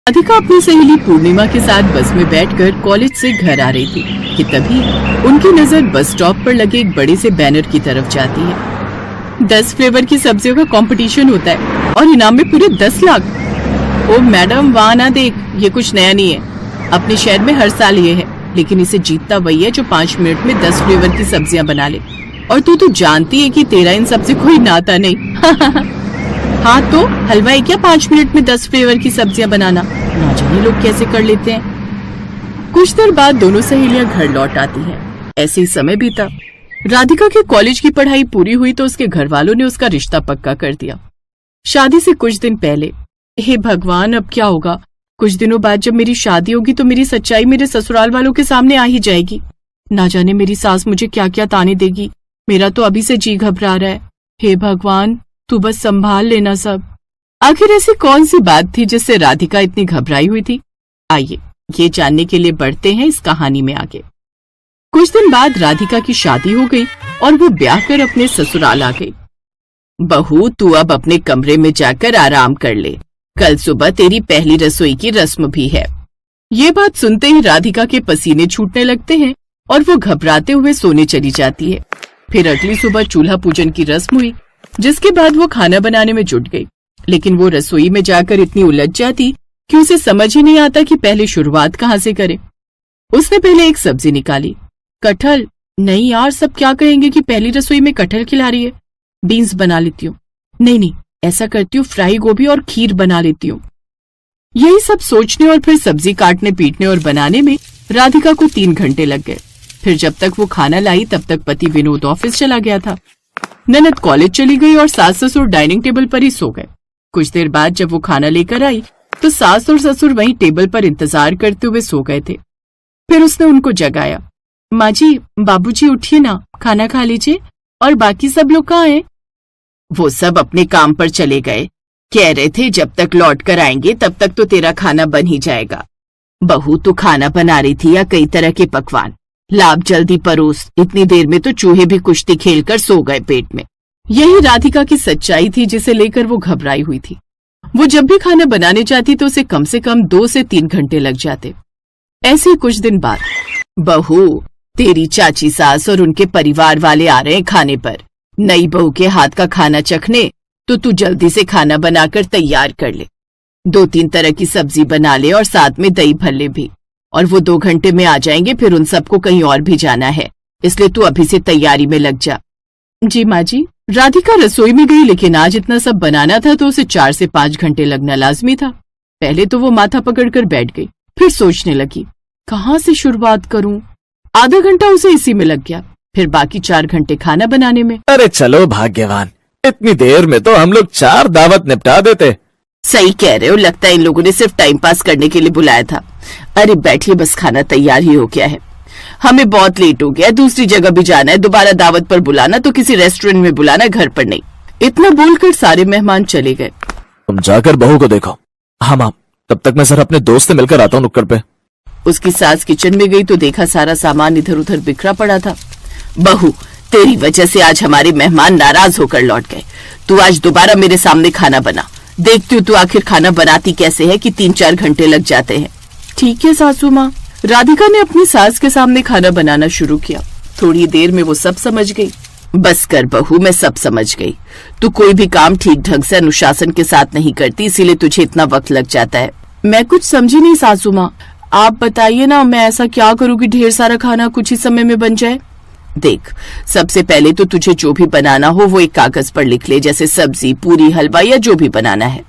राधिका अपनी सहेली पूर्णिमा के साथ बस में बैठकर कॉलेज से घर आ रही थी कि तभी उनकी नजर बस स्टॉप पर लगे एक बड़े से बैनर की तरफ जाती है। 10 फ्लेवर की सब्जियों का कंपटीशन होता है और इनाम में पूरे 10 लाख। ओ मैडम वहाँ ना देख, ये कुछ नया नहीं है, अपने शहर में हर साल ये है, लेकिन इसे जीतता वही है जो 5 मिनट में 10 फ्लेवर की सब्जियाँ बना ले। और तू तो जानती है कि तेरा इन सबसे कोई नाता नहीं। हाँ तो हलवा है क्या 5 मिनट में 10 फ्लेवर की सब्जियां बनाना? ना जाने लोग कैसे कर लेते हैं। कुछ देर बाद दोनों सहेलियां घर लौट आती हैं। ऐसे ही समय बीता। राधिका के कॉलेज की पढ़ाई पूरी हुई तो उसके घर वालों ने उसका रिश्ता पक्का कर दिया। शादी से कुछ दिन पहले, हे भगवान अब क्या होगा, कुछ दिनों बाद जब मेरी शादी होगी तो मेरी सच्चाई मेरे ससुराल वालों के सामने आ ही जाएगी। ना जाने मेरी सास मुझे क्या क्या ताने देगी। मेरा तो अभी से जी घबरा रहा है। हे भगवान तू बस संभाल लेना सब। आखिर ऐसी कौन सी बात थी जिससे राधिका इतनी घबराई हुई थी? आइए ये जानने के लिए बढ़ते हैं इस कहानी में आगे। कुछ दिन बाद राधिका की शादी हो गई और वो ब्याह कर अपने ससुराल आ गई। बहू तू अब अपने कमरे में जाकर आराम कर ले, कल सुबह तेरी पहली रसोई की रस्म भी है। ये बात सुनते ही राधिका के पसीने छूटने लगते हैं और वो घबराते हुए सोने चली जाती है। फिर अगली सुबह चूल्हा पूजन की रस्म हुई, जिसके बाद वो खाना बनाने में जुट गई। लेकिन वो रसोई में जाकर इतनी उलझ जाती कि उसे समझ ही नहीं आता कि पहले शुरुआत कहाँ से करे। उसने पहले एक सब्जी निकाली। कटहल? नहीं यार, सब क्या कहेंगे कि पहली रसोई में कटहल खिला रही है। बीन्स बना लेती हूँ। नहीं, ऐसा करती हूँ फ्राई गोभी और खीर बना लेती हूँ। यही सब सोचने और फिर सब्जी काटने पीटने और बनाने में राधिका को 3 घंटे लग गए। फिर जब तक वो खाना लाई तब तक पति विनोद ऑफिस चला गया था। ननद कॉलेज चली गई और सास ससुर डाइनिंग टेबल पर ही सो गए। कुछ देर बाद जब वो खाना लेकर आई तो सास और ससुर वहीं टेबल पर इंतजार करते हुए सो गए थे। फिर उसने उनको जगाया। माँ जी, बाबूजी उठिए ना, खाना खा लीजिए। और बाकी सब लोग कहाँ हैं? वो सब अपने काम पर चले गए। कह रहे थे जब तक लौट कर आएंगे तब तक तो तेरा खाना बन ही जाएगा। बहू तू खाना बना रही थी या कई तरह के पकवान? लाभ जल्दी परोस, इतनी देर में तो चूहे भी कुश्ती खेलकर सो गए पेट में। यही राधिका की सच्चाई थी जिसे लेकर वो घबराई हुई थी। वो जब भी खाना बनाने जाती तो उसे कम से कम 2 से 3 घंटे लग जाते। ऐसे कुछ दिन बाद, बहू तेरी चाची सास और उनके परिवार वाले आ रहे हैं खाने पर। नई बहू के हाथ का खाना चखने, तो तू जल्दी से खाना बनाकर तैयार कर ले। 2-3 तरह की सब्जी बना ले और साथ में दही भल्ले भी। और वो 2 घंटे में आ जाएंगे, फिर उन सबको कहीं और भी जाना है, इसलिए तू अभी से तैयारी में लग जा। जी माँ जी। राधिका रसोई में गई, लेकिन आज इतना सब बनाना था तो उसे 4 से 5 घंटे लगना लाजमी था। पहले तो वो माथा पकड़कर बैठ गई, फिर सोचने लगी कहाँ से शुरुआत करूँ। आधा घंटा उसे इसी में लग गया, फिर बाकी 4 घंटे खाना बनाने में। अरे चलो भाग्यवान, इतनी देर में तो हम लोग 4 दावत निपटा देते। सही कह रहे हो, लगता है इन लोगों ने सिर्फ टाइम पास करने के लिए बुलाया था। अरे बैठिए, बस खाना तैयार ही हो गया है। हमें बहुत लेट हो गया, दूसरी जगह भी जाना है। दोबारा दावत पर बुलाना तो किसी रेस्टोरेंट में बुलाना, घर पर नहीं। इतना बोलकर सारे मेहमान चले गए। तुम जाकर बहू को देखो। हाँ माँ, तब तक मैं सर अपने दोस्त से मिलकर आता हूँ नुक्कड़ पे। उसकी सास किचन में गई तो देखा सारा सामान इधर उधर बिखरा पड़ा था। बहू तेरी वजह से आज हमारे मेहमान नाराज होकर लौट गए। तू आज दोबारा मेरे सामने खाना बना। देखती हूँ तू आखिर खाना बनाती कैसे है कि 3-4 घंटे लग जाते हैं। ठीक है सासू माँ। राधिका ने अपनी सास के सामने खाना बनाना शुरू किया। थोड़ी देर में वो सब समझ गई। बस कर बहू, मैं सब समझ गई। तू कोई भी काम ठीक ढंग से अनुशासन के साथ नहीं करती, इसीलिए तुझे इतना वक्त लग जाता है। मैं कुछ समझी नहीं सासू माँ, आप बताइए ना, मैं ऐसा क्या करूँ कि ढेर सारा खाना कुछ ही समय में बन जाए। देख, सबसे पहले तो तुझे जो भी बनाना हो वो एक कागज पर लिख ले, जैसे सब्जी, पूरी, हलवा या जो भी बनाना है।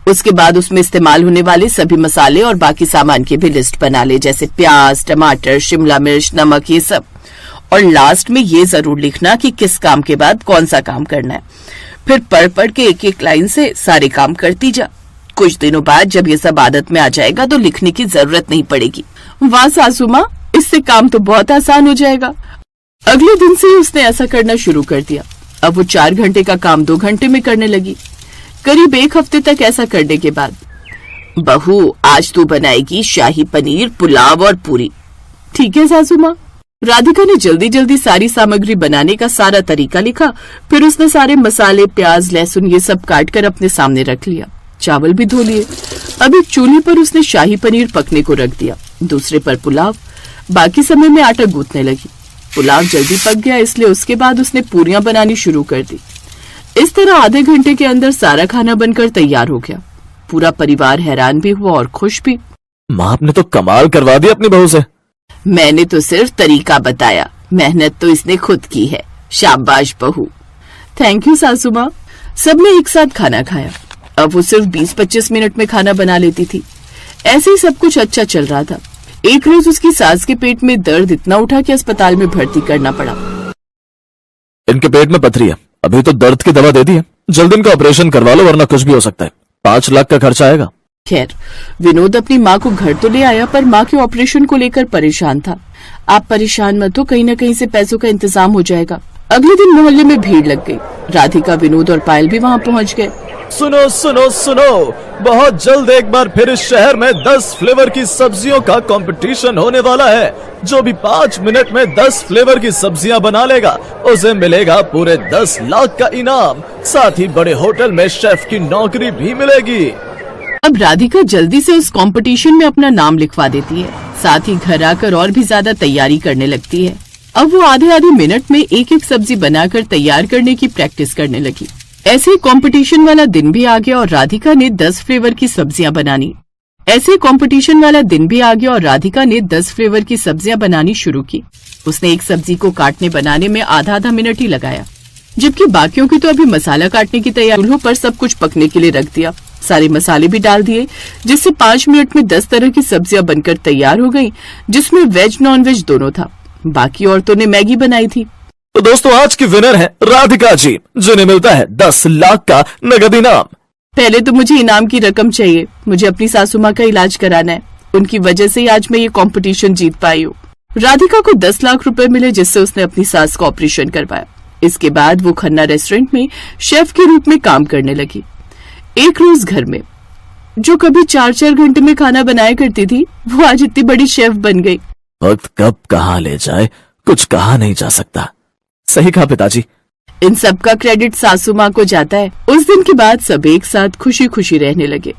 उसके बाद उसमें इस्तेमाल होने वाले सभी मसाले और बाकी सामान की भी लिस्ट बना ले, जैसे प्याज, टमाटर, शिमला मिर्च, नमक, ये सब। और लास्ट में ये जरूर लिखना कि किस काम के बाद कौन सा काम करना है। फिर पढ़ पढ़ के एक लाइन से सारे काम करती जा। कुछ दिनों बाद जब ये सब आदत में आ जाएगा तो लिखने की जरूरत नहीं पड़ेगी। वाह सासू माँ, इससे काम तो बहुत आसान हो जाएगा। अगले दिन से ही उसने ऐसा करना शुरू कर दिया। अब वो 4 घंटे का काम 2 घंटे में करने लगी। करीब 1 हफ्ते तक ऐसा करने के बाद, बहू आज तू बनाएगी शाही पनीर, पुलाव और पूरी। ठीक है सासू माँ। राधिका ने जल्दी जल्दी सारी सामग्री बनाने का सारा तरीका लिखा। फिर उसने सारे मसाले, प्याज, लहसुन ये सब काट कर अपने सामने रख लिया। चावल भी धो लिए। अब एक चूल्हे पर उसने शाही पनीर पकने को रख दिया, दूसरे पर पुलाव। बाकी समय में आटा गूंथने लगी। पुलाव जल्दी पक गया, इसलिए उसके बाद उसने पूरियां बनानी शुरू कर दी। इस तरह आधे घंटे के अंदर सारा खाना बनकर तैयार हो गया। पूरा परिवार हैरान भी हुआ और खुश भी। माँ, आपने तो कमाल करवा दी अपनी बहू से। मैंने तो सिर्फ तरीका बताया, मेहनत तो इसने खुद की है। शाबाश बहू। थैंक यू सासू माँ। सबने एक साथ खाना खाया। अब वो सिर्फ 20-25 मिनट में खाना बना लेती थी। ऐसे ही सब कुछ अच्छा चल रहा था। एक रोज उसकी सास के पेट में दर्द इतना उठा कि अस्पताल में भर्ती करना पड़ा। इनके पेट में पथरी है, अभी तो दर्द की दवा दे दी है, जल्द इनका ऑपरेशन करवा लो वरना कुछ भी हो सकता है। 5 लाख का खर्चा आएगा। खैर, विनोद अपनी माँ को घर तो ले आया, पर माँ के ऑपरेशन को लेकर परेशान था। आप परेशान मत हो, कहीं न कहीं से पैसों का इंतजाम हो जाएगा। अगले दिन मोहल्ले में भीड़ लग गई। राधिका, विनोद और पायल भी वहाँ पहुँच गए। सुनो सुनो सुनो, बहुत जल्द एक बार फिर इस शहर में 10 फ्लेवर की सब्जियों का कंपटीशन होने वाला है। जो भी 5 मिनट में 10 फ्लेवर की सब्जियां बना लेगा उसे मिलेगा पूरे 10 लाख का इनाम। साथ ही बड़े होटल में शेफ की नौकरी भी मिलेगी। अब राधिका जल्दी से उस कंपटीशन में अपना नाम लिखवा देती है। साथ ही घर आकर और भी ज्यादा तैयारी करने लगती है। अब वो आधे मिनट में एक एक सब्जी बनाकर तैयार करने की प्रैक्टिस करने लगी। ऐसे ही कंपटीशन वाला दिन भी आ गया और राधिका ने 10 फ्लेवर की सब्जियां बनानी। शुरू की। उसने एक सब्जी को काटने बनाने में आधा मिनट ही लगाया, जबकि बाकियों की तो अभी मसाला काटने की तैयारी। चूल्हों पर सब कुछ पकने के लिए रख दिया। सारे मसाले भी डाल दिए, जिससे 5 मिनट में 10 तरह की सब्जियां बनकर तैयार हो गयी, जिसमें वेज नॉन वेज दोनों था। बाकी औरतों ने मैगी बनाई थी। तो दोस्तों, आज की विनर है राधिका जी, जिन्हें मिलता है 10 लाख का नगद इनाम। पहले तो मुझे इनाम की रकम चाहिए। मुझे अपनी सासू माँ का इलाज कराना है। उनकी वजह से ही आज मैं ये कंपटीशन जीत पाई हूँ। राधिका को 10 लाख रुपए मिले, जिससे उसने अपनी सास का ऑपरेशन करवाया। इसके बाद वो खन्ना रेस्टोरेंट में शेफ के रूप में काम करने लगी। एक रोज घर में जो कभी 4-4 घंटे में खाना बनाया करती थी, वो आज इतनी बड़ी शेफ बन गई। वक्त कब कहाँ ले जाए कुछ कहा नहीं जा सकता। सही कहा पिताजी। इन सब का क्रेडिट सासू माँ को जाता है। उस दिन के बाद सब एक साथ खुशी खुशी रहने लगे।